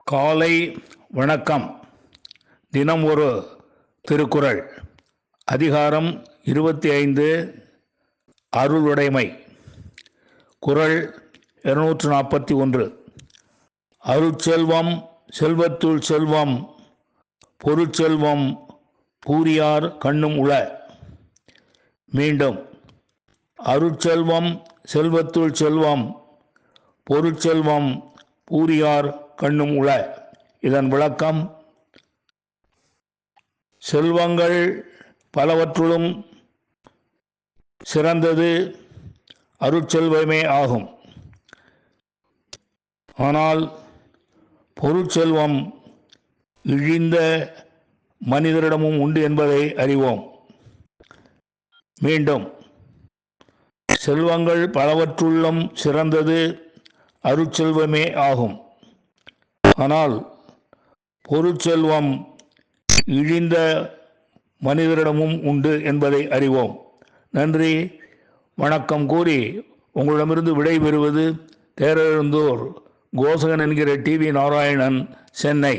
காலை வணக்கம். தினம் ஒரு திருக்குறள். அதிகாரம் 25, அருளுடைமை. குறள் 241. அருட்செல்வம் செல்வத்துள் செல்வம், பொருட்செல்வம் பூரியார் கண்ணும் உள. மீண்டும். அருட்செல்வம் செல்வத்துள் செல்வம், பொருட்செல்வம் பூரியார் கண்ணும் உள. இதன் விளக்கம்: செல்வங்கள் பலவற்றுள்ளும் சிறந்தது அருட்செல்வமே ஆகும். ஆனால் பொருட்செல்வம் இழிந்த மனிதரிடமும் உண்டு என்பதை அறிவோம். மீண்டும். செல்வங்கள் பலவற்றுள்ளும் சிறந்தது அருட்செல்வமே ஆகும். ஆனால் பொருட்செல்வம் இழிந்த மனிதரிடமும் உண்டு என்பதை அறிவோம். நன்றி, வணக்கம் கூறி உங்களிடமிருந்து விடைபெறுவது தேரெழுந்தூர் கோசகன் என்கிற டிவி நாராயணன், சென்னை.